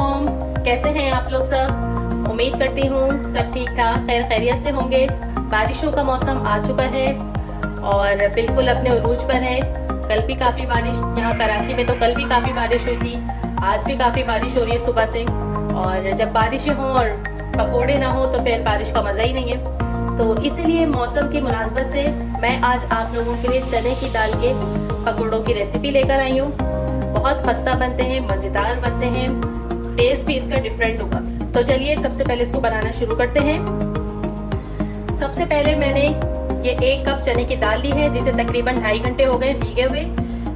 वालेकुम, कैसे हैं आप लोग सब। उम्मीद करती हूँ सब ठीक ठाक खैर खैरियत से होंगे। बारिशों का मौसम आ चुका है और बिल्कुल अपने उरूज पर है। कल भी काफ़ी बारिश, यहाँ कराची में तो कल भी काफ़ी बारिश हुई थी, आज भी काफ़ी बारिश हो रही है सुबह से। और जब बारिशें हों और पकोड़े ना हो तो फिर बारिश का मज़ा ही नहीं है। तो इसीलिए मौसम की मुनासबत से मैं आज आप लोगों के लिए चने की दाल के पकोड़ों की रेसिपी लेकर आई हूँ। बहुत खस्ता बनते हैं, मज़ेदार बनते हैं, टेस्ट भी इसका डिफरेंट होगा। तो चलिए सबसे पहले इसको बनाना शुरू करते हैं। सबसे पहले मैंने ये 1 कप चने की दाल ली है, जिसे तकरीबन 2.5 घंटे हो गए भीगे हुए।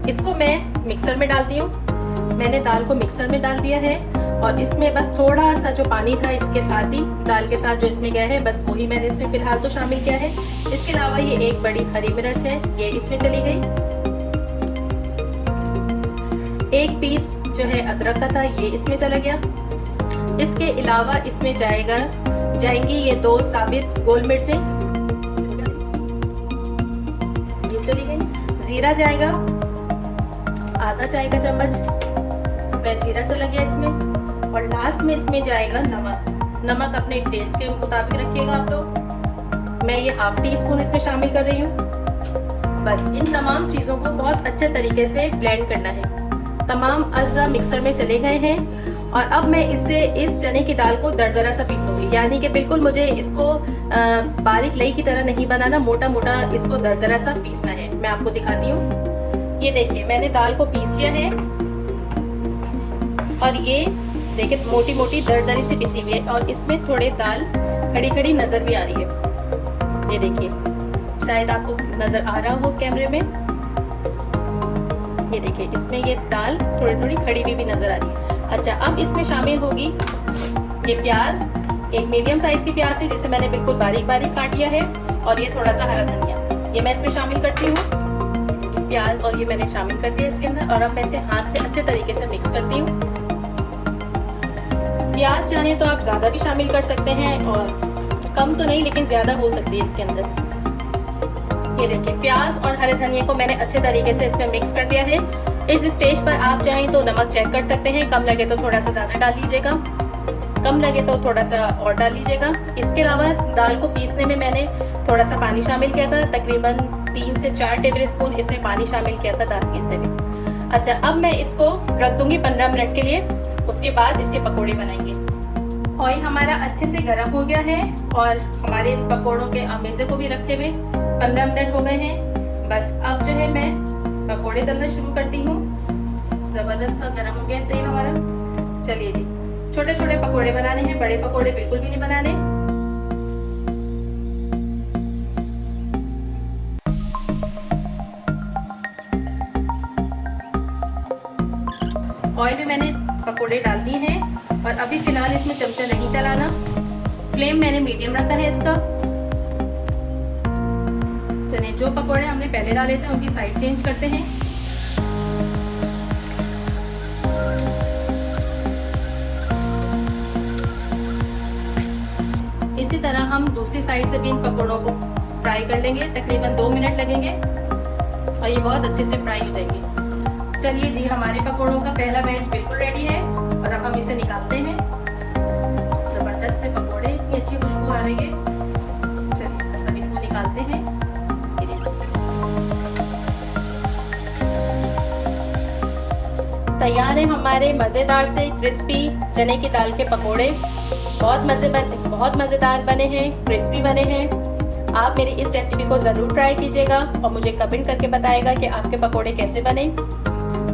इसको मैं मिक्सर में डालती हूँ। मैंने दाल को मिक्सर में डाल दिया है और इसमें बस थोड़ा सा जो पानी था इसके साथ ही दाल के साथ जो इसमें गया है, बस वही मैंने इसमें फ़िलहाल तो शामिल किया है। इसके अलावा ये 1 बड़ी हरी मिर्च है, ये इसमें चली गई। 1 पीस जो है अदरक का था, ये इसमें चला गया। इसके अलावा इसमें जाएंगी ये 2 साबित गोल मिर्चें, ये चली गई। जीरा जाएगा आधा चाय का चम्मच, सफ़ेद जीरा चला गया इसमें। और लास्ट में इसमें जाएगा नमक अपने टेस्ट के मुताबिक रखिएगा आप लोग। मैं ये 1/2 टीस्पून इसमें शामिल कर रही हूँ। बस इन तमाम चीज़ों को बहुत अच्छे तरीके से ब्लेंड करना है। तमाम अज़्ज़ा मिक्सर में चले गए हैं और अब मैं इस चने की दाल को दरदरा सा पीसूंगी, यानी कि बिल्कुल मुझे इसको बारीक लई की तरह नहीं बनाना, मोटा मोटा इसको दरदरा सा पीसना है। मैं आपको दिखाती हूँ। ये देखिए मैंने दाल को पीस लिया है और ये देखिए मोटी मोटी दरदरी से पिसी हुई है और इसमें थोड़े दाल खड़ी खड़ी नज़र भी आ रही है। ये देखिए शायद आपको नज़र आ रहा हो कैमरे में। ये देखिए इसमें ये दाल थोड़ी थोड़ी खड़ी हुई भी नज़र आ रही है। अच्छा, अब इसमें शामिल होगी ये प्याज, एक मीडियम साइज़ की प्याज है जिसे मैंने बिल्कुल बारीक बारीक काट लिया है। और ये थोड़ा सा हरा धनिया, ये मैं इसमें शामिल करती हूँ। प्याज और ये मैंने शामिल कर दिया इसके अंदर और अब मैं इसे हाथ से अच्छे तरीके से मिक्स करती हूँ। प्याज चाहें तो आप ज़्यादा भी शामिल कर सकते हैं और कम तो नहीं, लेकिन ज़्यादा हो सकती है इसके अंदर। ये देखिए प्याज और हरे धनिया को मैंने अच्छे तरीके से इसमें मिक्स कर दिया है। इस स्टेज पर आप चाहें तो नमक चेक कर सकते हैं, कम लगे तो थोड़ा सा ज़्यादा डाल लीजिएगा, कम लगे तो थोड़ा सा और डाल लीजिएगा। इसके अलावा दाल को पीसने में मैंने थोड़ा सा पानी शामिल किया था, तकरीबन 3 से 4 टेबल स्पून इसमें पानी शामिल किया था दाल पीसने में। अच्छा, अब मैं इसको रख दूँगी 15 मिनट के लिए, उसके बाद इसके पकौड़े बनाएंगे। ऑयल हमारा अच्छे से गर्म हो गया है और हमारे पकौड़ों के अमेज़े को भी रखे हुए 15 मिनट हो गए हैं। बस अब जो है मैं पकौड़े तलना शुरू करती हूँ। ज़बरदस्त सा गर्म हो गया तेल हमारा। चलिए जी, छोटे छोटे पकौड़े बनाने हैं, बड़े पकौड़े बिल्कुल भी नहीं बनाने। ऑयल में मैंने पकौड़े डाल दिए हैं और अभी फ़िलहाल इसमें चमचा नहीं चलाना। फ्लेम मैंने मीडियम रखा है इसका। चलिए, जो पकोड़े हमने पहले डाले थे उनकी साइड चेंज करते हैं। इसी तरह हम दूसरी साइड से भी इन पकोड़ों को फ्राई कर लेंगे, तकरीबन 2 मिनट लगेंगे और ये बहुत अच्छे से फ्राई हो जाएंगे। चलिए जी, हमारे पकोड़ों का पहला बैच बिल्कुल रेडी है और अब हम इसे निकालते हैं। ज़बरदस्त से पकोड़े, इतनी अच्छी खुशबू आ रही है। चलिए सभी को निकालते हैं। तैयार है हमारे मज़ेदार से क्रिस्पी चने की दाल के पकोड़े। बहुत मज़ेदार बने हैं, क्रिस्पी बने हैं। आप मेरी इस रेसिपी को ज़रूर ट्राई कीजिएगा और मुझे कमेंट करके बताइएगा कि आपके पकोड़े कैसे बने।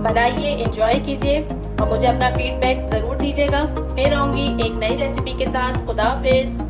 बनाइए, एंजॉय कीजिए और मुझे अपना फीडबैक ज़रूर दीजिएगा। फिर आऊँगी एक नई रेसिपी के साथ। खुदा हाफिज़।